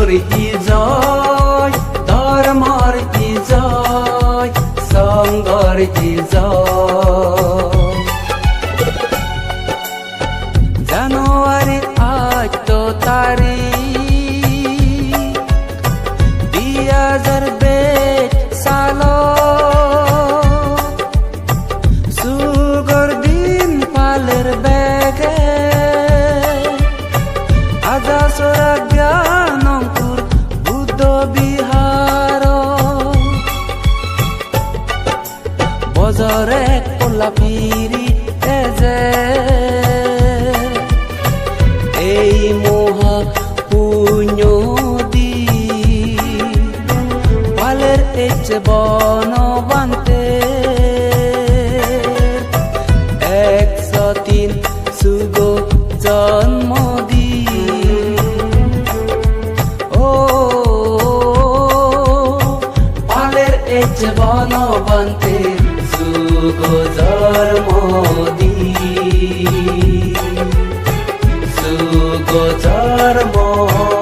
সত্যর কি জয়, ধর্মর কি জয়, সঙ্গর কি জয়। জানুয়ারি 8 তারিখ 2020 সাল, সুগর দিন পালের বেগে আজাসরা জ্ঞানপুর বুদ্ধ বিহার, বজরে কোলা ফিরি এজে এই মহা পুণ্য দি পালের এচ বন বান্তে 103 শুভ জন্মদিন। ও পালের এচ বন বান্তে শুভ জন্মদিন, শুভ জন্মদিন।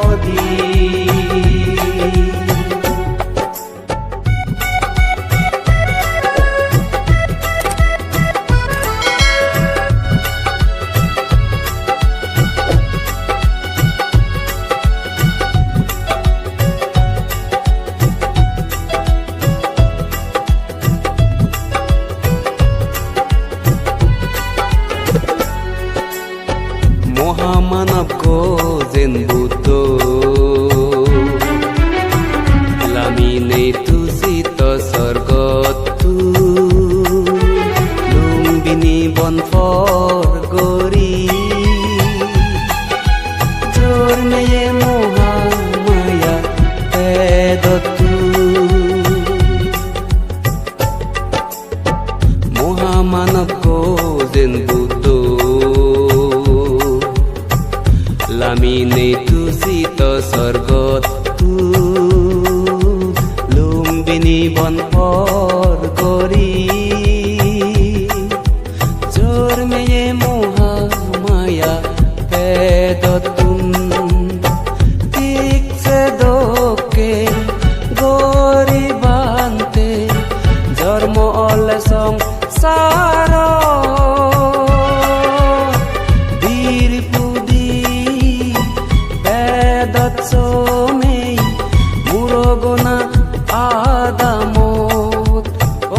মহামানব গোজেন বুদ্ধ লামিনে তুষিত স্বর্গতু লুম্বিনী বনফর গরি জোর মেয়ে মহামায়া পেদতু। মহামানব গোজেন বুদ্ধ লামিনে তুষিত স্বর্গতু লুম্বিনী বনফর গরি জোর মেয়ে মহামায়া পেদতুন। ঠিকছে দোকে গরিবান্তে জন্ম অলে সংসার মুরগনা আদামত।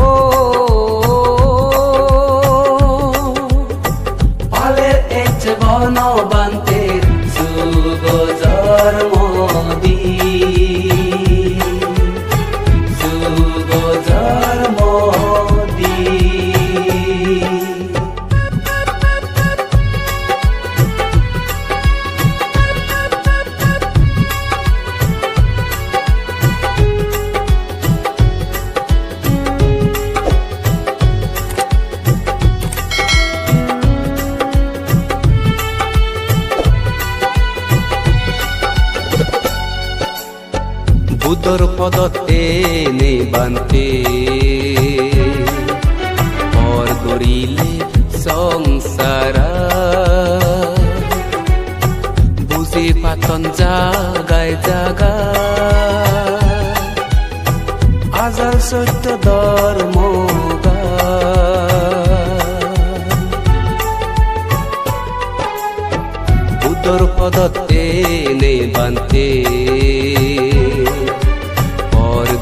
ও পালের এচ বন বান্তের শুভ জন্মদিন, শুভ জন্মদিন। বুদ্ধর পদত এনে বান্তে পর গরিলে সংসারা বুঝে পাতন জাগায় জাগা আজাল সত্য ধর্ম বুদ্ধর পদত এনে বান্তে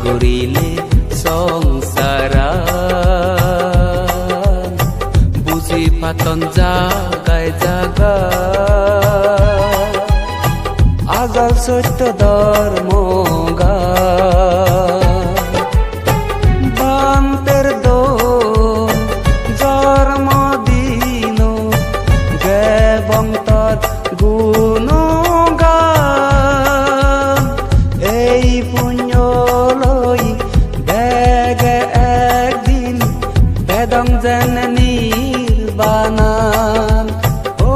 গরিলে সংসারা বুঝি পাতন জাগায় জাগা আজাল সত্য ধর্ম গা বান্তের দো জন্মদিন গেবং তৎ গুণ এই পুণ্য একদিন বেদং যেন নির্বাণান। ও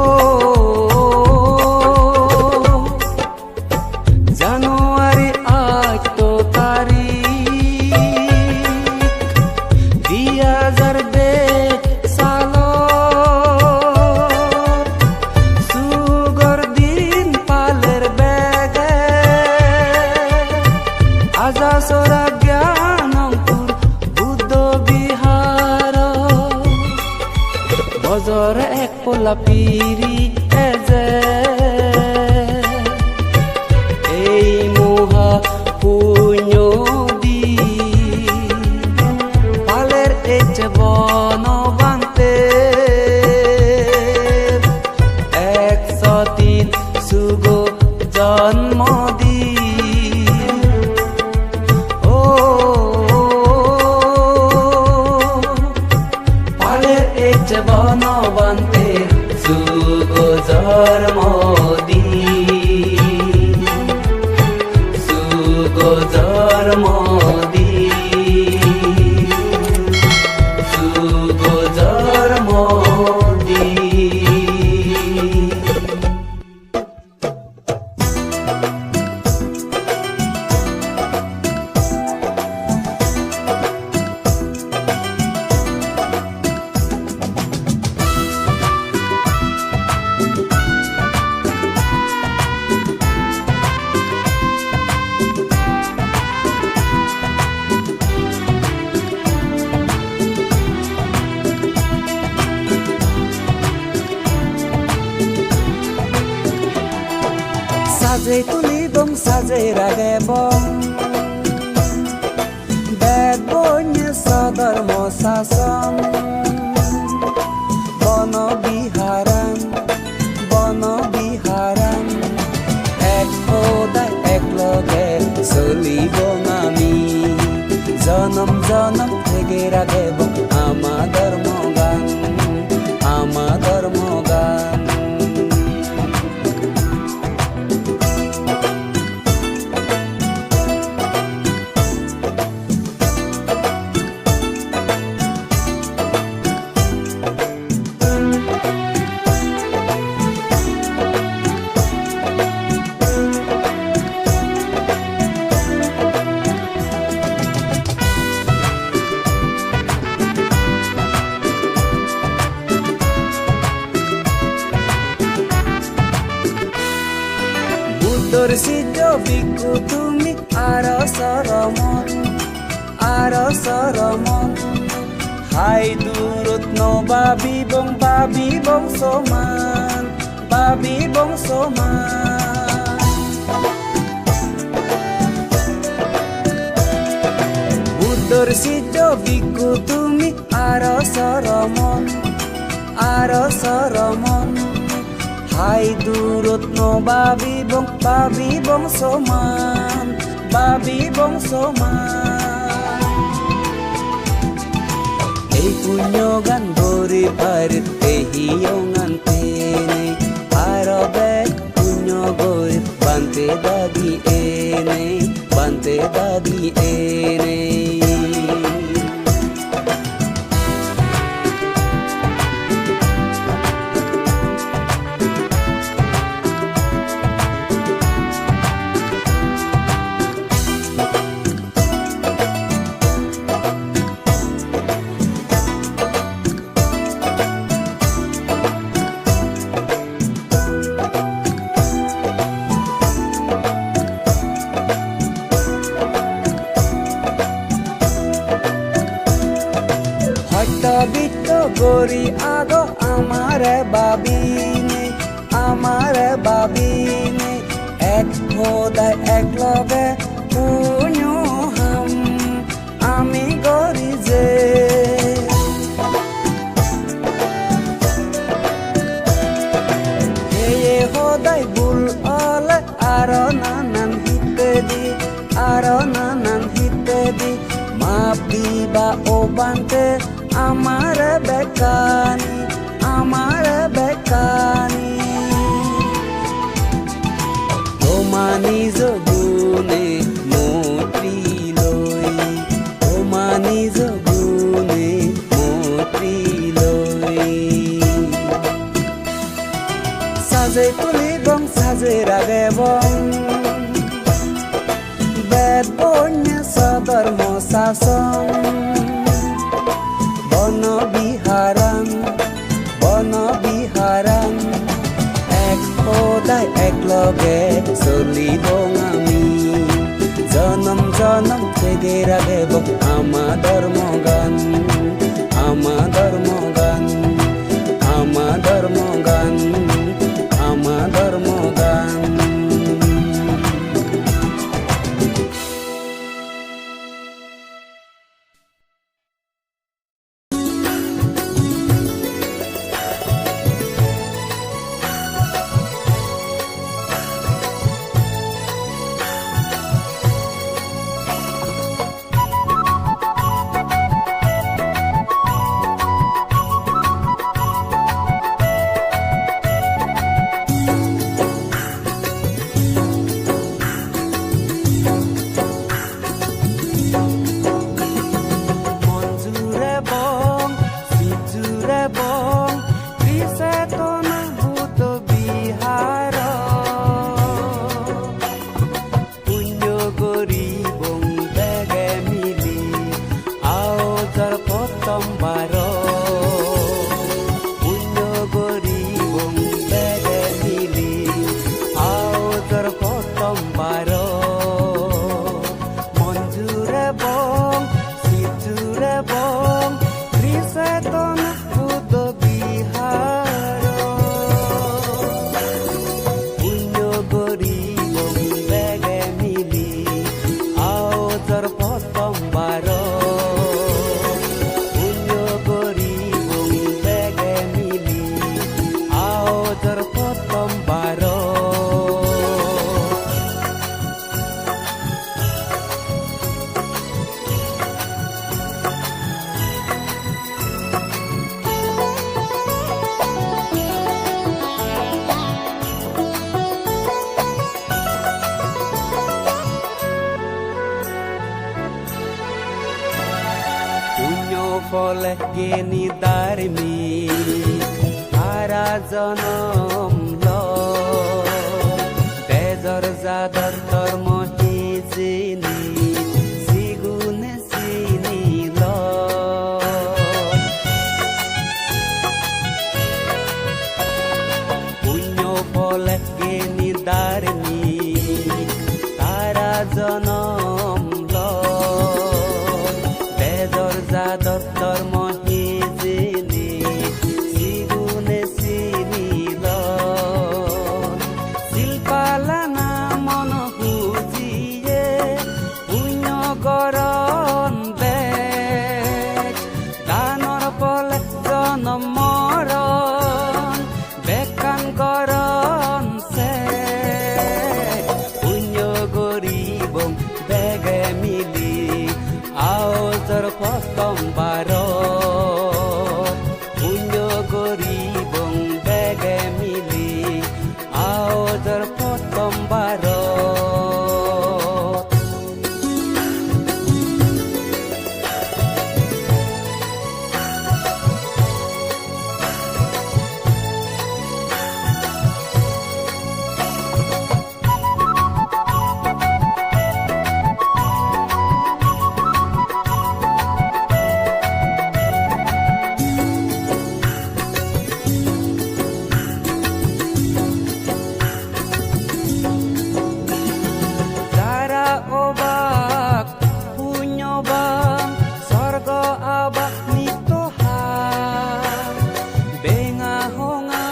জানুয়ারি 8 তারিখ 2020 সাল, সুগর দিন পালের বেগে বজরে এক পোলা পিরি এজে এই মহা পুণ্য দি পালের এজে বনবান্তে 103 শুভ জন্মদিন ও পালের এজে বনবান্তে শুভ জন্মদিন শুভ জন্মদিন শুভ জন্মদিন সাজে tulibong সাজে ragebong bad boy sa dharma sasam bono biharan ek hodai ek loge solibong ami janam janam theke ragebong amader mogan দর্শিত বিকু তুমি আরসরমন হাই দূরত বাবি বংশমান দর্শিত বিকু তুমি আরসরমন হাই দূরত বাবি বংশমান এই পুণ্য গান গরি পারিত এহিয়ঙান তেনে আরবে পুণ্য গরি বান্তে দাদি এনে বিত্ত গরি আগো আমারে বাবিনে এক খোদায় এক লগে পুণ্য হাম আমি গরি যে এ খোদায় বুল অলে আর নানান হিতে দি মাপ দিবা ও বান্তে আমার বেকানি তোমানি জগুনে মূর্তি লই সাজে tulibong সাজে ragebong bad boy sa dharma sasam bono biharan ek hodai ek loge solibong ami janam janam theke ragebong amader mogan গেনি দারমি সারা জনম বেজর জাদর ধর্ম হিজিনি সিগুনে চিনি পুণ্য ফলে গেনি দারমি সারা জনম বেজর জাদর ধর্ম হিজিনি সিগুনে চিনি শিল্পালা না মন হুজিয়ে পুণ্য গরণ বেগ দানৰ পলে জনম মৰণ বেকান গৰণ সে পুণ্য গরিব বেগে মিলি আওজর প্রথম বার পুণ্য গরিব বেগে মিলি আওজর প্রথম বার অবাক পুণ্যবান স্বর্গ আবাক নিতহার বেঙা হঙা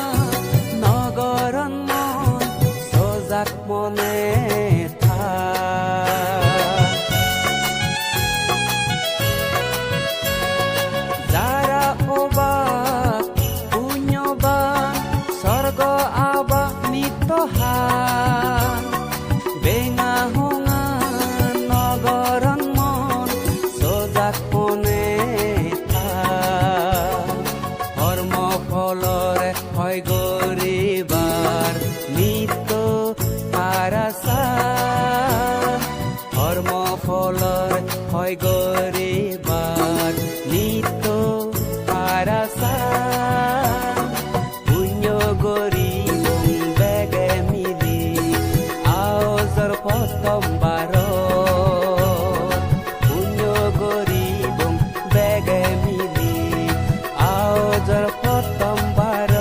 নগরন মন সজাগ মনে যারা অবাক পুণ্যবান স্বর্গ আবাক নিতহার বেঙা হঙা নগরন মন সজাগ মনে কর্ম ফলরে হয় গরিবার নিত্য পারাসা কর্ম ফলরে হয় গরিবার নিত্য পারাসা পুণ্য গরিব বেগে মিলি আওজর প্রথম বার পুণ্য গরিব বেগে মিলি আওজর প্রথম বার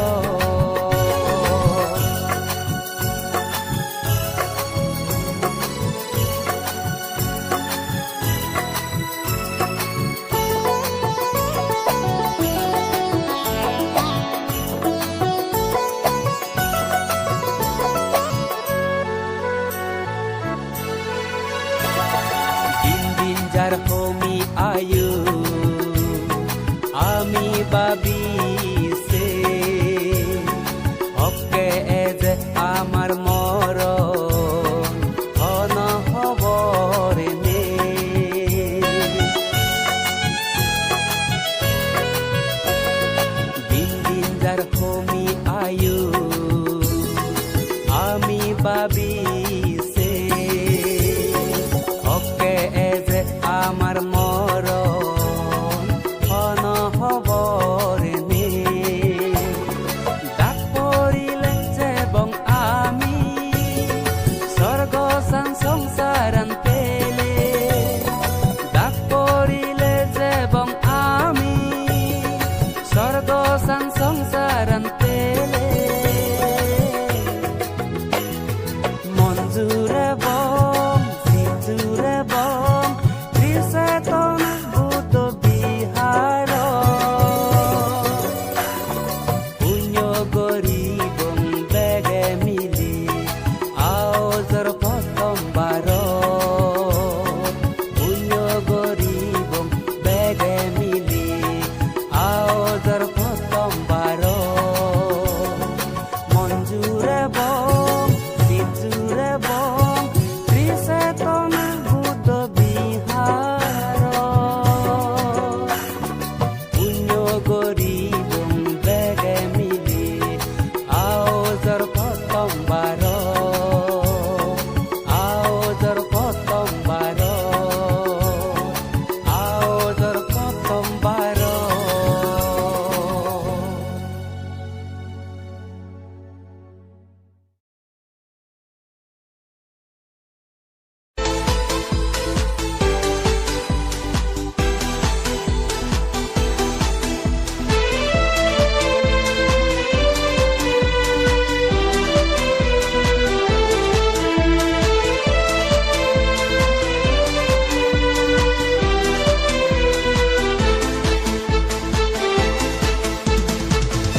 যার হমি আয়ু আমি ভাবিছে হকে যে আমার মরণ ধন হবরে নে দিন দিন যার হমি আয়ু আমি ভাবিছে হকে যে আমার মরণ ধন হবরে নে ডাক পড়িলে যেবং আমি স্বর্গ সান সংসারান পেলে ডাক পড়িলে যেবং আমি স্বর্গ সান সংসারান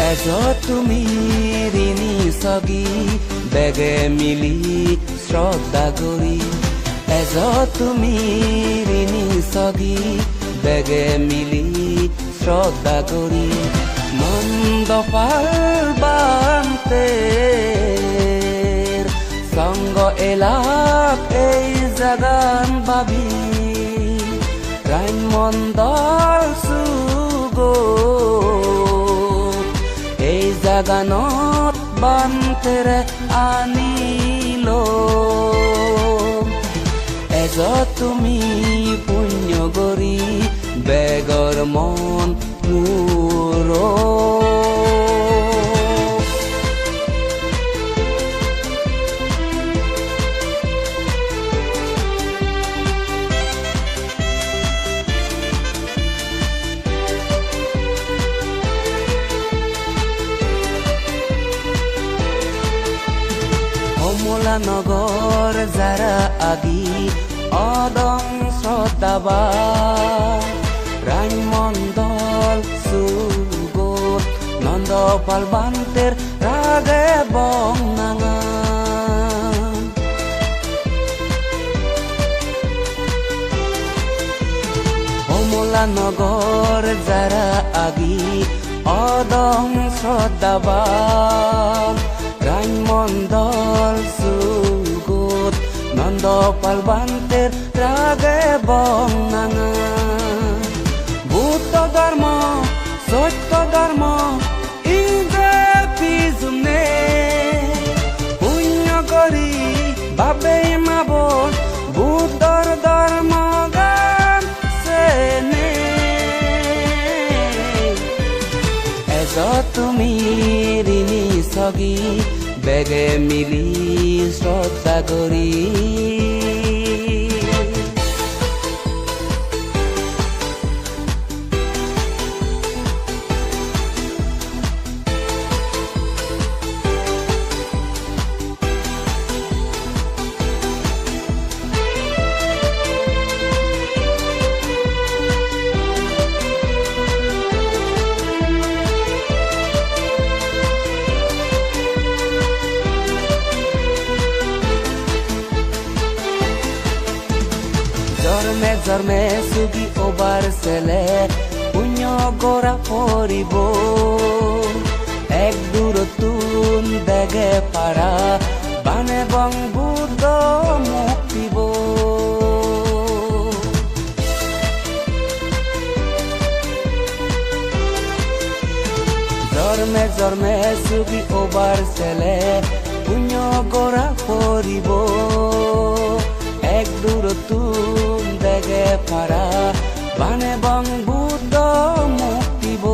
এজ তুমি ঋণী সগি বেগে মিলি শ্রদ্ধা করি এজ তুমি ঋণী সগি বেগে মিলি শ্রদ্ধা করি নন্দ পালবান্তে সঙ্গ এলাক এই জাগান ভাবি রাইন মন্দল সুগো এই জাগানত বান্তেৰে আনিল এজ তুমি পুণ্য কৰি বেগৰ মন মোৰ কমলা নগর যারা আগি অদম শ্রদ্ধাবা রাইন মণ্ডল সুগত নন্দ পালবান্তের রাগে বং নাঙা কমলা নগর যারা আগি অদম শ্রদ্ধাবা রাইন মণ্ডল সুগত নন্দ পালবান্তের রাগে বং নাঙা বুদ্ধ ধর্ম সত্য ধর্ম ইংরে পিছনে পুণ্য করি বাবে মাব বুদ্ধর ধর্ম গান সেনে এজ তুমি ঋণী সগি বেগে মিলি শ্রদ্ধা করি জন্মে জন্মে সুগি ওবার ছেলে পুণ্য গড়া পরিব এক দূরতুন দেগে পারা বানে বং বুদ্ধ মুক্তিব জন্মে জন্মে সুগি ওবার ছেলে পুণ্য গড়া পরিব এক দূরতুন দেগে পারা বানে বং বুদ্ধ মুক্তিব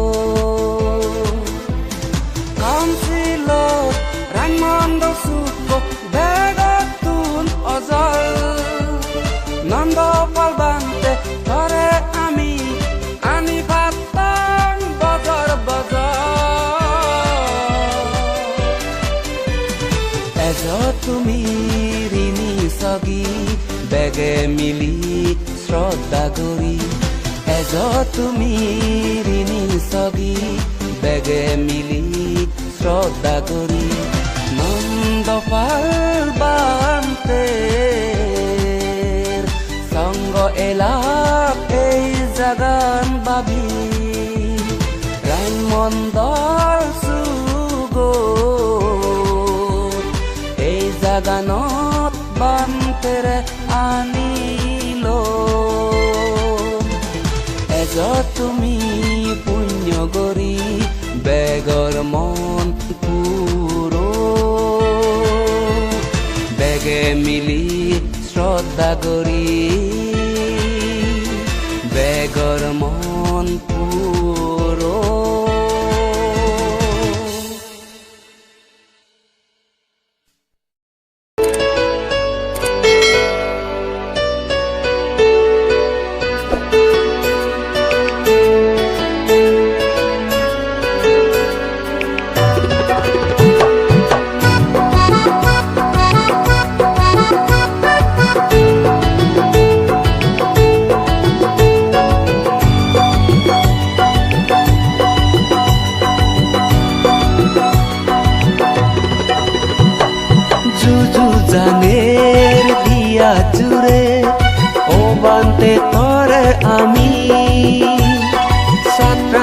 কাউন্সিল রাইমন্দ সুখ বেগতুন অজল নন্দ পালবান্তে ধরে আমি আনি ভাতাং বজর বজর এজ তুমি ঋণী সগি বেগে মিলি শ্রদ্ধা করি এজ তুমি ঋণী সগি বেগে মিলি শ্রদ্ধা করি নন্দ পালবান্তে সঙ্গ এলাক এই জাগান ভাবি রাইন মণ্ডল সুগো এই জাগানত বান্তেৰে আনিল এজ তুমি পুণ্য কৰি বেগৰ মন পুৰ বেগে মিলি শ্ৰদ্ধা কৰি বেগৰ মন পুৰ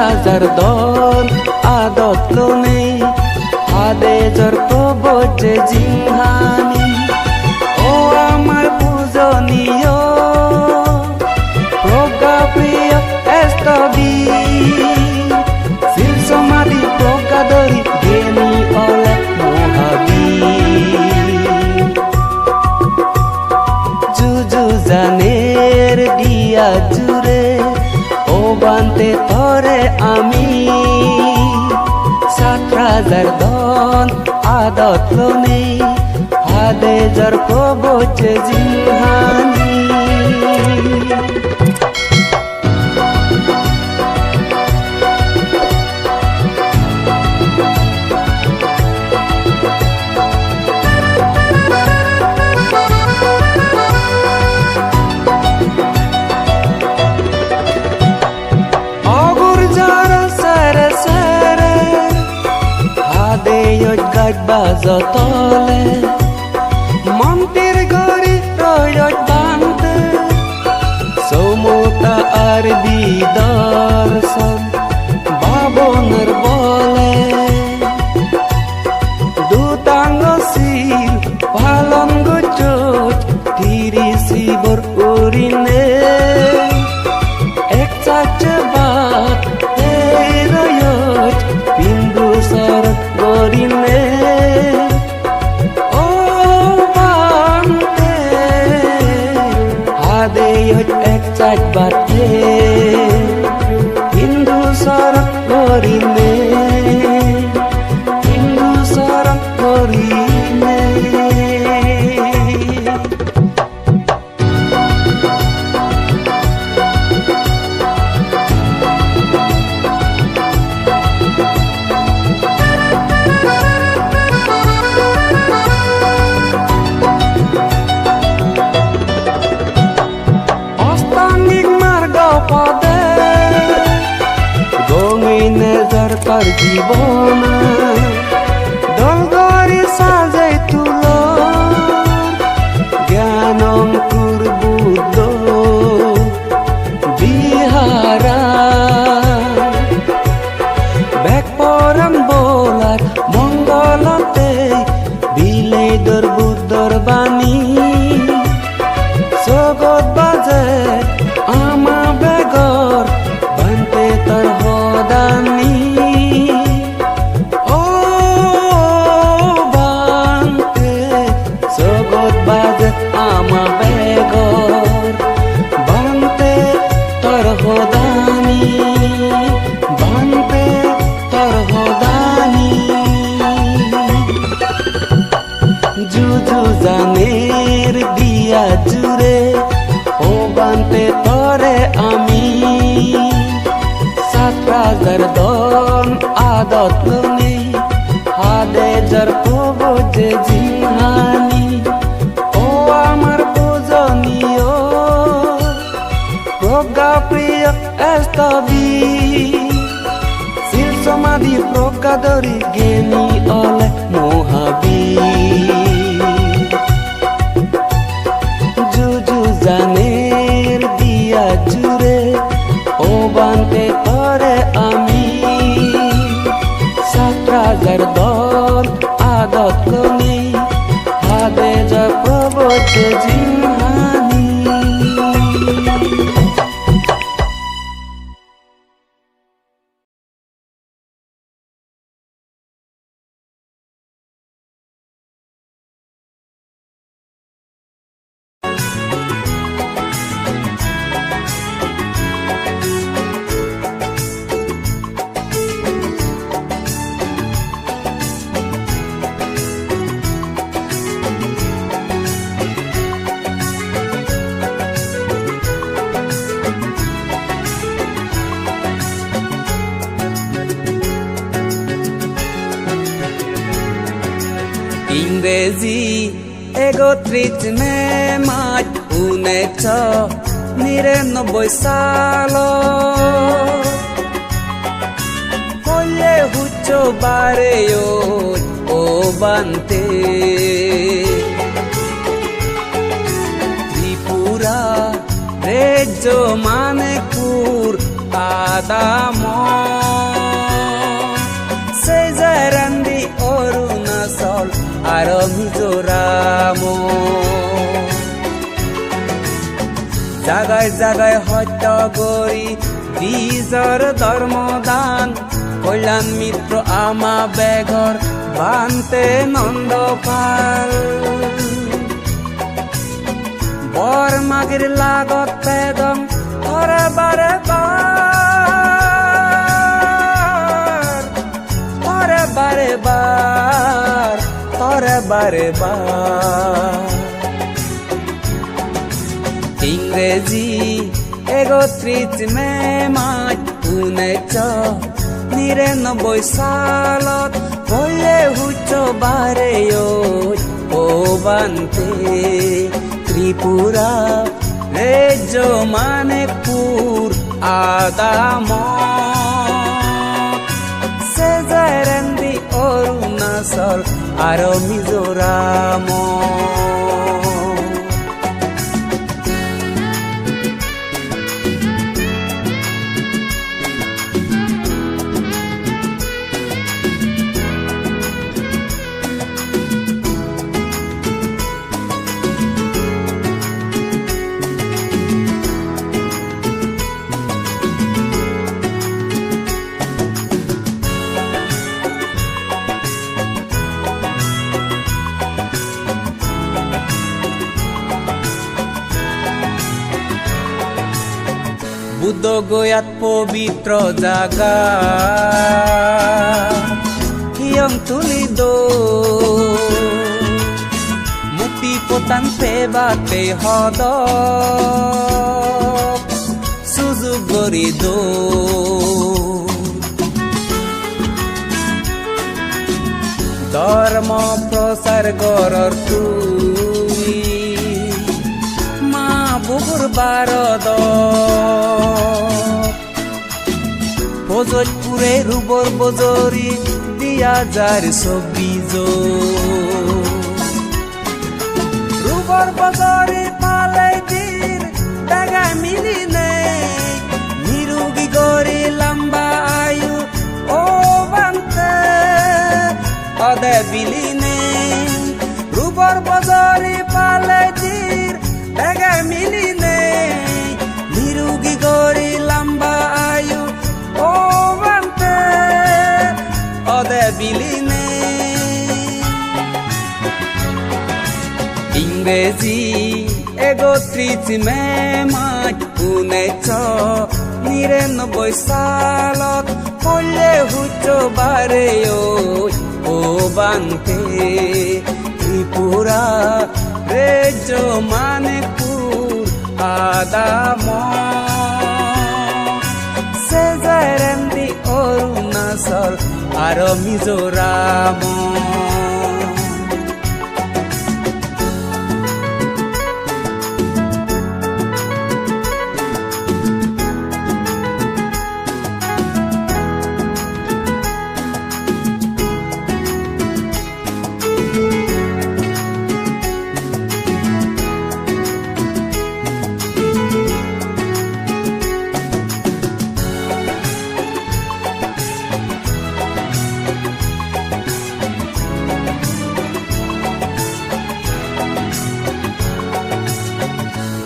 রাজার দল আদত লোনে আদেজর প্রবচে জিহানি ও আমার পূজনীয় প্রজ্ঞা প্রিয় এস্তবি শিল সমাধি প্রজ্ঞা দরি জ্ঞানী অলে মহাবী জুজু জানের দিয়া জুড়ে ও বানতে তরে আমি 7,000 দন আদত লোনে আদেজর প্রবচে জিহানি বাজতলে মন্দির গড়ি রয়ত বানতে সমতা আর বিদর্শন বাবনের বলে দুতাঙ্গ শিল পালন গুচোচ তিরি শিবর উরিনে এক চাচে বাত রয়ত বিন্দু সর গরিনে এক চাট বাতে হিন্দু সরক করিলে হিন্দু সরক করিলে তার জীবন দলগরি সাজাই তুল জ্ঞানঙ্কুর বুদ্ধ বিহারা ব্যাক পরাম বোলার মঙ্গলতে বিলেই দর বুদ্ধর বাণী জগৎ বাজে আমা বেগর বানতে তার হদানি আমা বেগর বানতে তর হদানি বানতে তর হদানি জুজু জানের দিয়া জুড়ে ও বানতে তরে আমি 7,000 দন আদত লোনে আদেজর প্রবচে জিহানি প্রজ্ঞা প্রিয় এস্তবি শিল সমাধি প্রজ্ঞা দরি জ্ঞানী অলে মহাবী জুজু জানের দিয়া জুড়ে ও বানতে তরে আমি 7,000 দল আদত লোনে আদেজর প্রবচে জিহানি ইংরেজি 31 মে মাৰ্চ 1999 সাল হলে হুচ্চ বাৰে ও বানতে ত্ৰিপুৰা ৰাজ্য মানেপুৰ আদাম সেই যায় ৰান্ধি অৰুণাচল আৰু মিজোৰাম জাগাই জাগাই সত্য কৰি বীজৰ ধৰ্মদান কল্যাণ মিত্ৰ আমা বেগৰ বান্তে নন্দপাল বৰ মাগিৰ লাগত পেদং তৰে বাৰে বাৰ তৰে বাৰে বাৰ তৰে বাৰে বাৰ ইংৰেজি ৩১ মে মাৰ্চ ১৯৯৯ সালত বলে হুচ বাৰে ও বান্তে ত্ৰিপুৰা ৰেজ মানিকপুৰ আদাম সে যায় ৰান্ধি অৰুণাচল আৰু মিজোৰাম বুদ্ধ গয়াত পবিত্ৰ জাগা হিয়ং তুলি দো মুক্তি পতান পেবাতে হদ সুযোগ গৰি দো ধৰ্ম প্ৰচাৰ গৰৰ তুই মা বুকুৰ বাৰদ ভোজপুরে রুবর বজরি ২০২৪ রুবর বজরি পালাই দিন টাকা মিলি নেই নিরোগী গরি লম্বা আয়ু ও বান্তে অদে বিলি নেই রুবর বজরি পালাই দিন টাকা মিলি নেই নিরোগী গরি লম্বা আয়ু ও বান্তে অদে বিলি নেই ইংরেজি ৩১ মে মাৰ্চ ১৯৯৯ সালত পলে হুচ বাৰে ও বান্তে ত্ৰিপুৰা ৰেজ মানিকপুৰ আদাম সে যায় ৰান্ধি অৰুণাচল আৰু মিজোৰাম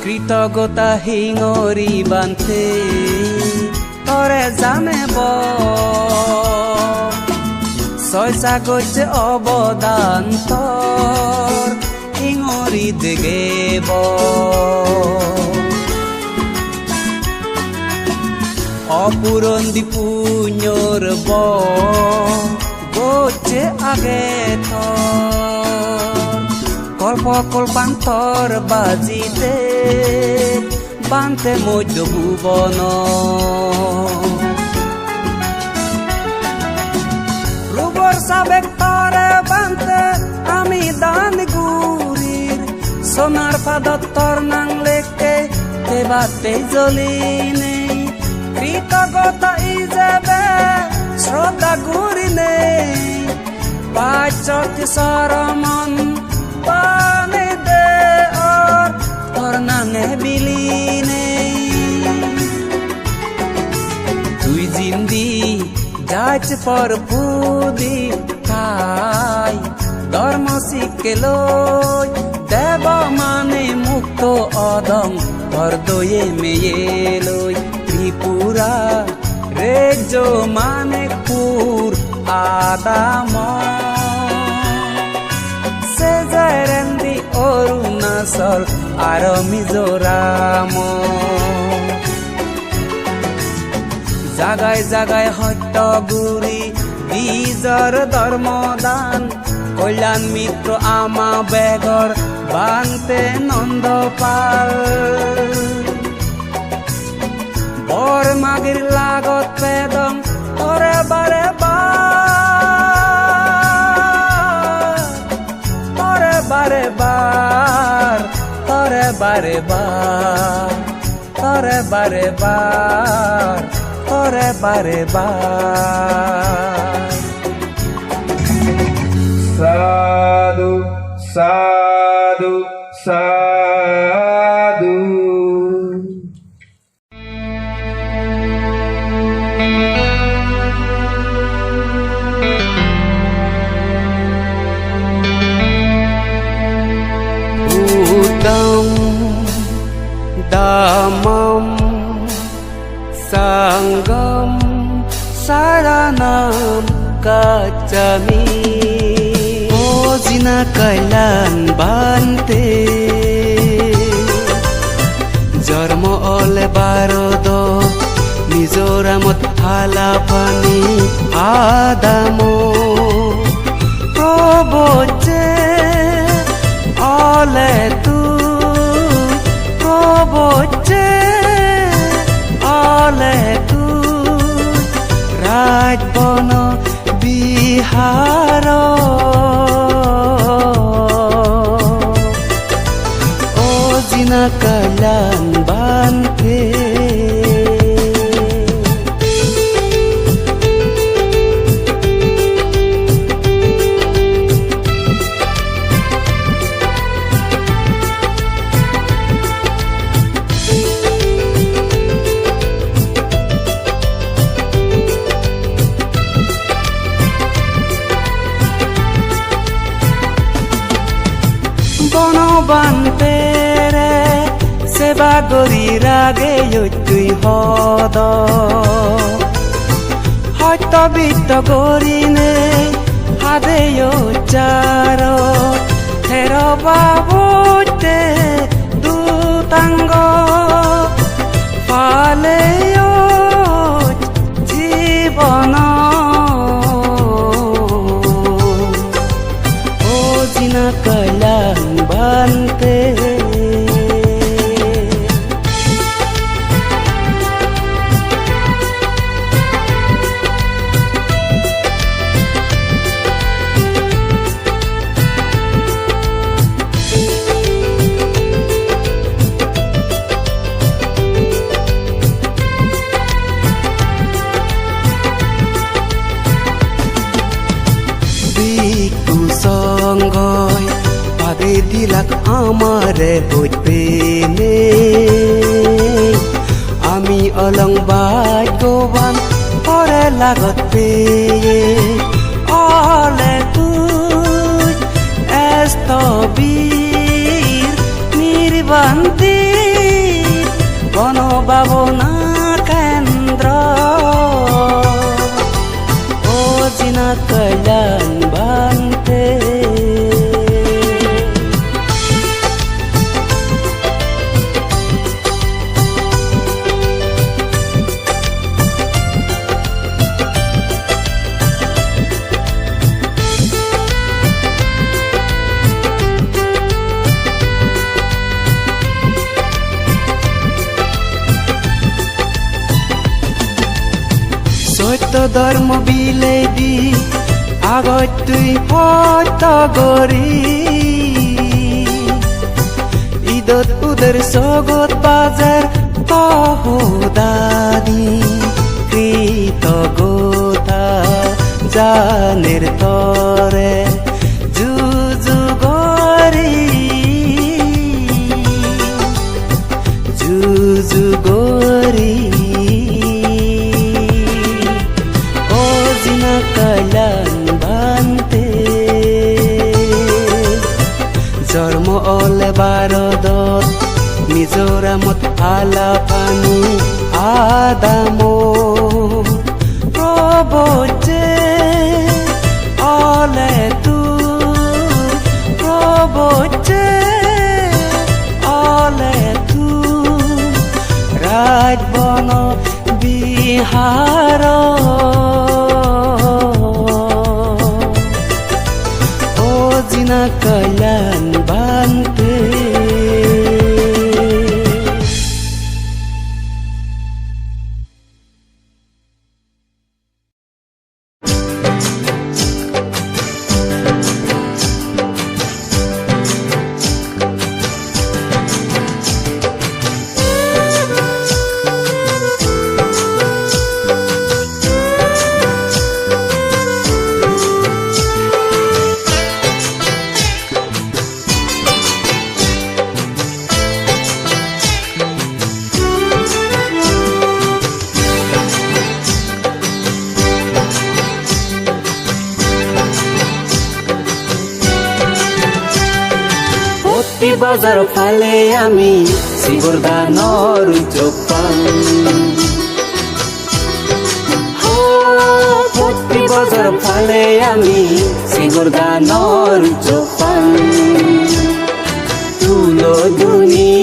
কৃতজ্ঞতা হিঙৰি বান্ধে তৰে জানেব ছয়চা গৈছে অৱদান তৰ হিঙৰি দেগেব অপুৰন্দি পুণ্যৰ গৈছে আগে কল্প কল্পান্তৰ বাজিতে বান্তে মধ্য ভুৱন রুবর সাবেক তরে বান্তে আমি দান গুরির সোনার পাদত তর নাং লেখে তেবাতে জ্বলি নেই কৃতজ্ঞতা ইজেবে শ্রদ্ধা গুরি নেই পাঁচত সরমন পানে দে আর তোর নাঙে বিলি নেই লাজ পর ফুদি খাই ধর্ম শিখে লই দেব মানে মুক্ত অদম হরদয়ে মেয়ে লই ত্রিপুরা রেজো মানে পুর আদাম সেজারেন্দি অরুণাচল আর মিজোরাম জাগায় জাগায় সত্য গুৰি বীজৰ ধৰ্মদান কল্যাণ মিত্ৰ আমা বেগৰ বান্তে নন্দপাল বৰ মাগিৰ লাগত পেদম তৰে বাৰে বাৰ তৰে বাৰে বাৰ তৰে বাৰে বাৰ তৰে বাৰে বাৰ তরে বারে বার সাধু সাধু সাধু Udam damam Sanggam saranam kacami Ojina kailan bante Jarmo ole barodo Mizoramot halapani adamo Proboche ole tu Proboche ole tu Rajbon Bihar Ojina kalan bante বনবান্তেৰে সেবা কৰি ৰাগে তুই হদ সত্যবিত্ত কৰিনে হাদে চাৰ থেৰ বাবতে দুটাংগ পালে জীৱন Ojina kalan bante Biku songoy Pade dilak amare hotpene Ami along bhagwan Ore lagot peye Ole tuj Estobir Nirbanti Bono babona kendra Ojina kalan bante সত্য ধর্ম বিলেদি আগত তুই সত্য গৰি ঈদত উদৰ সগত বাজাৰ তহদাদি কৃতজ্ঞতা জানেৰ তৰে জুজু গৰি কাইলান বানতে জন্ম অলে বাৰদত মিজোৰামত আলা পানী আদাম প্ৰবচে অলে তোৰ প্ৰবচে অলে তোৰ ৰাজবন বিহাৰ ও জিনা কাইলান বানতে বাজাৰ ফালে আমি শিৱৰ দানৰ জপান প্ৰতি বজাৰ ফালে আমি শিৱৰ দানৰ জপান তুলদুনি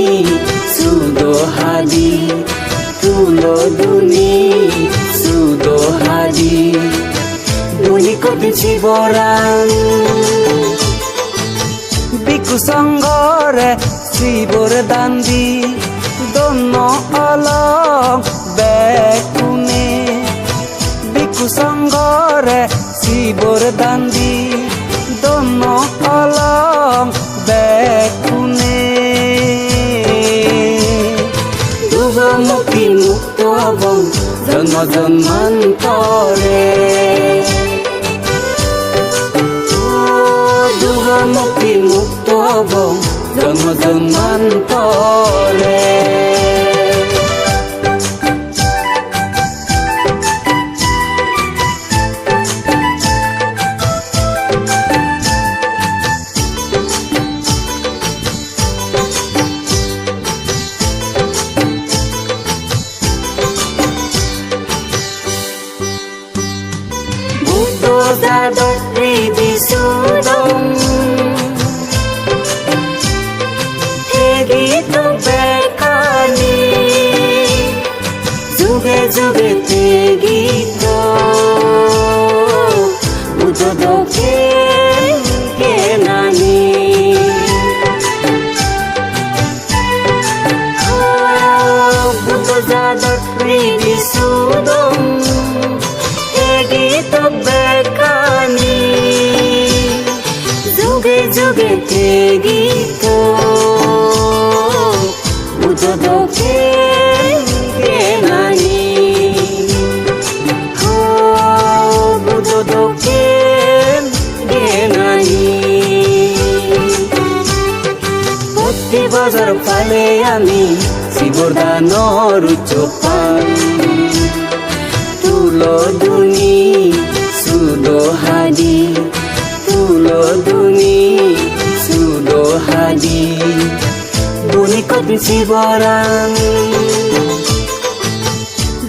সুদহাদি তুলদুনি সুদহাদি দুনি কবি শিৱৰাম বিকু সংঘরে শিবর দান্দি দন্য অলম বেকুনে বিকু সংঘরে শিবর দান্দি দন্য অলম বেকুনে দুগমুখী মুক্ত হব জন্ম জন্মান্তরে মুক্তি মুক্ত হব জন্ম জন্মান্তরে বুদ্ধ যাদত্রী বিশুদ্ধম যুগে যুগে তে গীত বুদ্ধ দোকে কে নানি বুদ্ধ যাদত্রী বিশুদ্ধম হে গীত বেকানি যুগে যুগে তে গীত বুদ্ধ দোকে বাজার ফালে আমি শিবর দানর চোপান তুলদুনি সুদহাদি তুলদুনি সুদহাদি বুনি কবি শিবরাম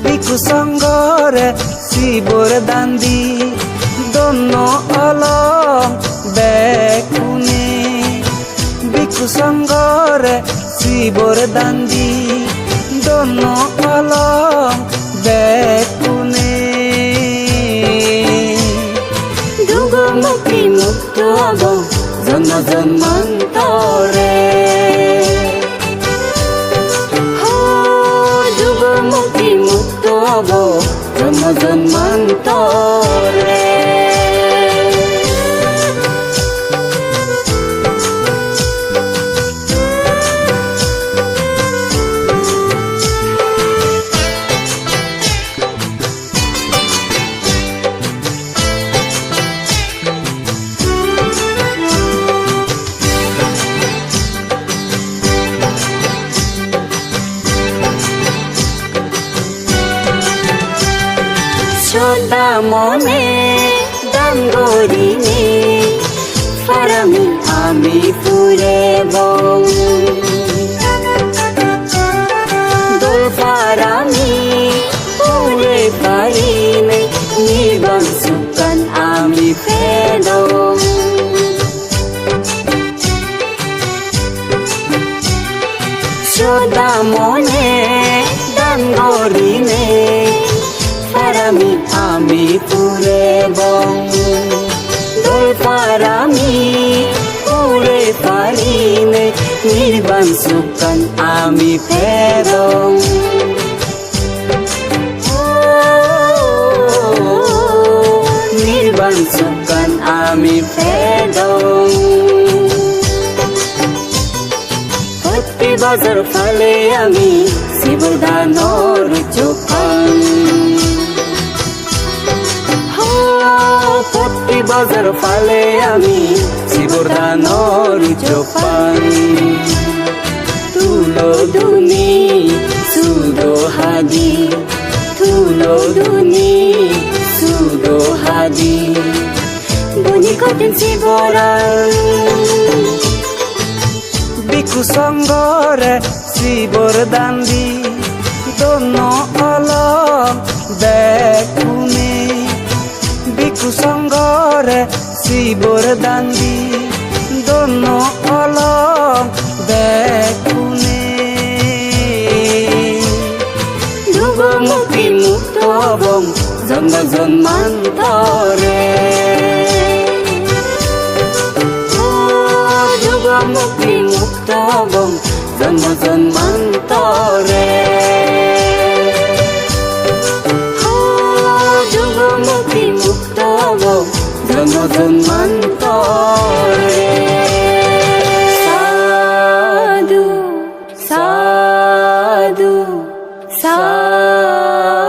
বিকু সংঘরে শিবর দান্দি দন্য অলম বেকুনে বিকু সংঘরে শিবর দান্দি দন্য অলম বেকুনে দুগমুখী মুক্ত হব জন্ম জন্মান্তরে দুগমুখী মুক্ত হব জন্ম জন্মান্তরে সদা মনে goriné farami ami pure bong dol farami pure parine nibang sukan ami pedong Shoda mone dan goriné farami ami pure bong dol farami pure parine nirban sukan ami pedong nirban sukan ami pedong Poti bazar fale ami sibodhanor chopan Poti bazar fale ami sibodhanor chopan Tulo duni sudo hadi Tulo duni sudo hadi Buni koten siboran Biku sangore sibor dandi dono alom bekune Biku sangore sibor dandi dono alom bekune Dugo mukti mukto bong Zonda zonmantore Dugo mukti mukto bong Zonda zonmantore Dugo mukti mukto bong Zonda zonmantore Sadhu, sadhu, sadhu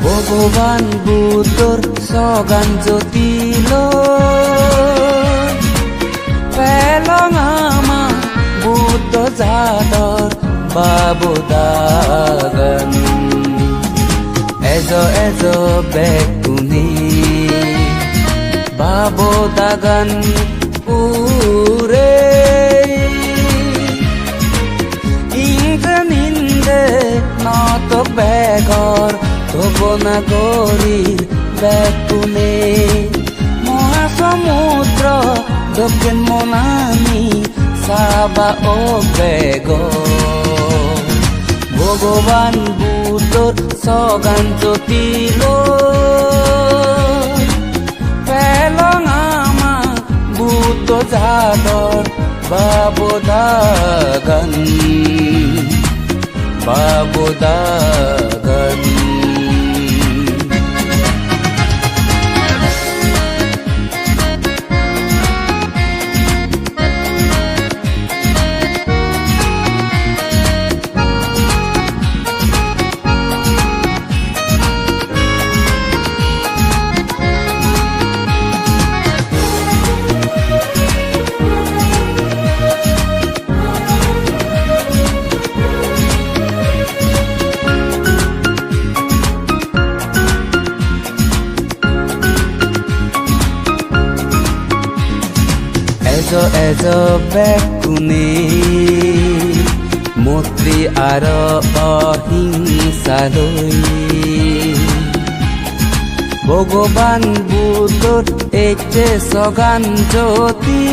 ভগবান বুদ্ধর সগান জ্যোতিল পেলং আমা বুদ্ধ জাদর বাবু দাগন as as বেকুনি বাবু দাগন পুরে ইন্দ্র নত বেগর তবনা গরির বেকুনে মহাসমুদ্র দক্ষিণ মনামি সাবা ও বেগ ভগবান বুদ্ধর সগান জ্যোতিল পেলং আমা বুদ্ধ জাদর বাবু দাগন বাবু দাগন as বেকুনে মৈত্ৰী আৰু অহিংসালৈ ভগৱান বুদ্ধৰ এইতে সগান জ্যোতি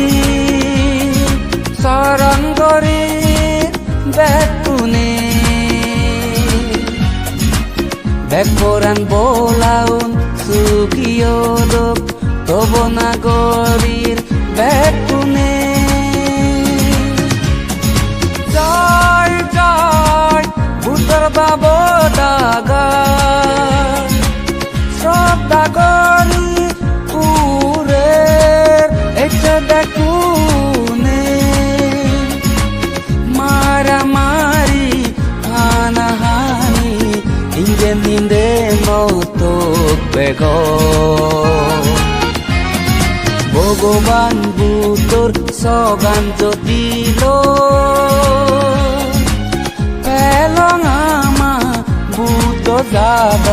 চৰণ কৰি বেকুনে বেকৰান বোলাউন সুখিয় লোক নগরীর বেকুনে জয় জয় ভূতর বাবদাগা শ্রদ্ধা করি পুরের একটা বেকুনে মারামারি হানাহানি ইন্দে নিন্দে মতো বেগ ভগবান বুদ্ধর সগান যদিল পেলং আমা বুদ্ধ যাব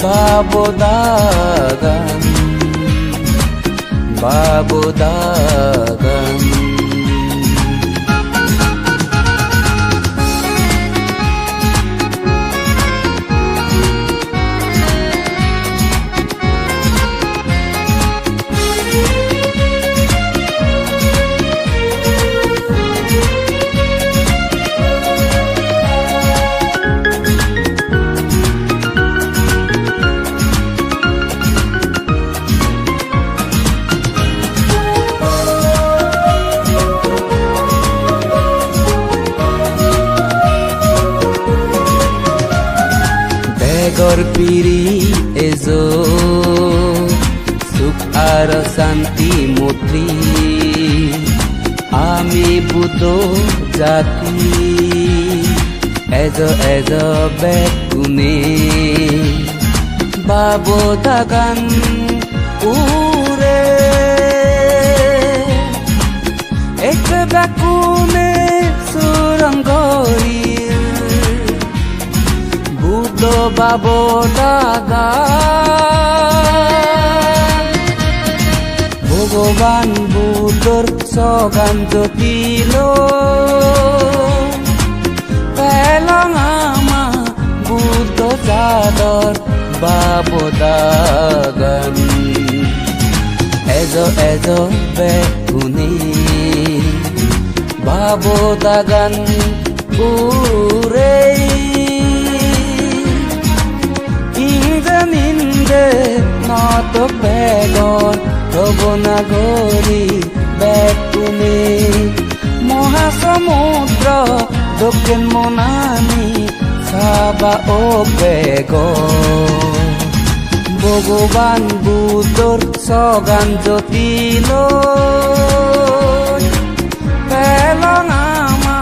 বাবদাগান বাবদাগান বেগর পিৰি এজো সুখ আৰু শান্তি মৈত্ৰী আমি বুদ্ধ জাতি এজ বেকুনে বাবদাগান উৰে এক বেকুনে সুৰংগৰী বুদ্ধ বাবদাগান ভগবান বুদ্ধর সগান যদিল পেলং আমা বুদ্ধ চাদর বাবদাগান এজ বেকুনে বাবদাগান উরে নিন্দে নত বেগর নগরী বেকুনে মহাসমুদ্র দক্ষিণ মনানি সাবা ও বেগ ভগবান বুদ্ধর সগান যদিল পেলং আমা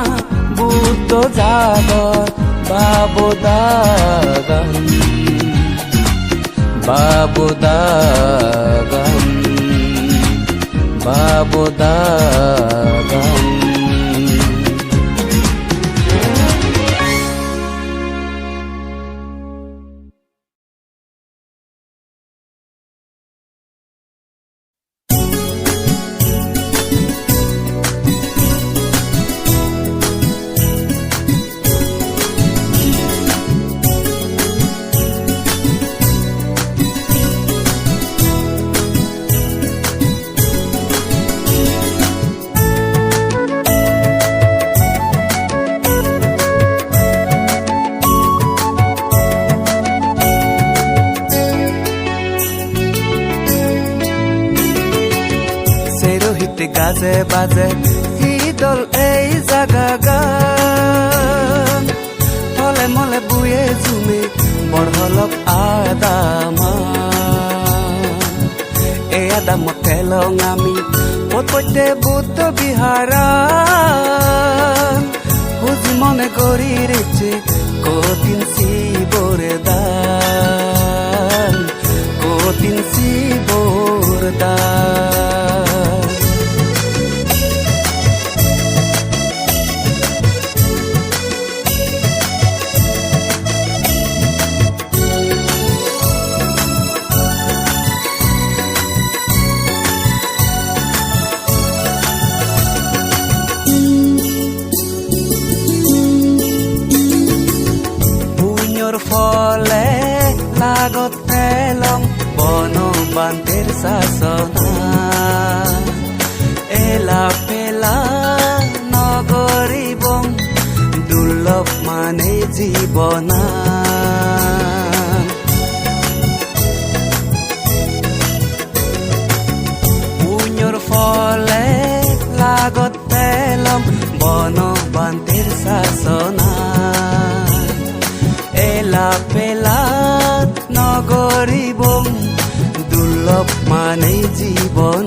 বুদ্ধ যাদর বাবদাগান বাবদাগান বাবদাগান গাজে বাজে ঈদল এই জাগা গান ফলে মলে বুয়ে জুমে বড়হলক আদামা এই আদাম পেলং আমি পথতে বুদ্ধ বিহারান হুজি মনে করি রেছে কঠিন শিবরে দান কঠিন শিবর দান ফলে লাগত পেলং বনবান্তের শাসনা এলা পেলা নগরীবং দুর্লভ মানে জীবনা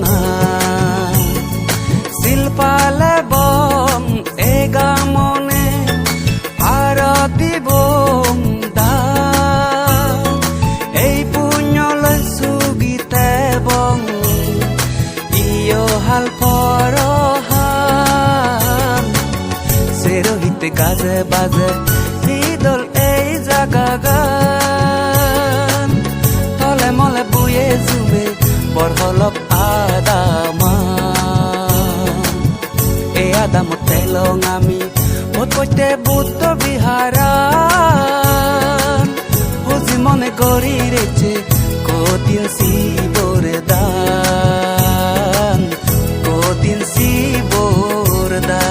na silpale bom ega mone arati bom da ei punyole sugite bom iyo hal porohan serohite gaze baze idol ei jagagan tole mole buye zume borholop adama e adamo telong ami bot koite buto biharan hoji mone gori reche kotin sibor dan kotin sibor dan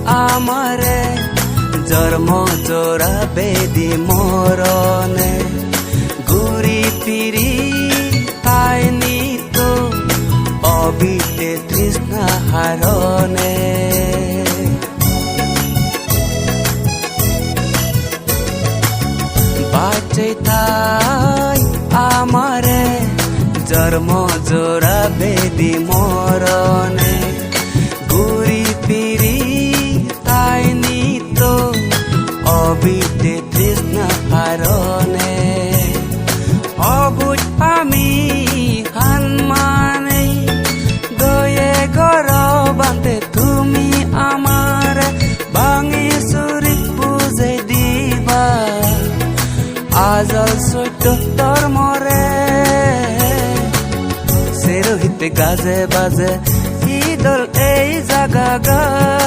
amare jarmo jora bedi morone guri piri taini to obite trisna harone bache thai amare jarmo jora bedi morone guri piri taini to obite trisna harone obuj ami hanmane goye goro bante tumi amar bangi suri buze diba azal soito tor more serohite gaze baze idol ei jagagan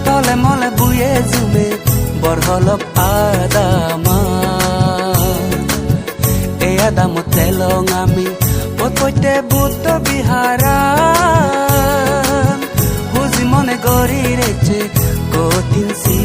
tole mole buye zume borholop adama e adamo telong ami bot koite buto biharan hoji mone gori reche kotin si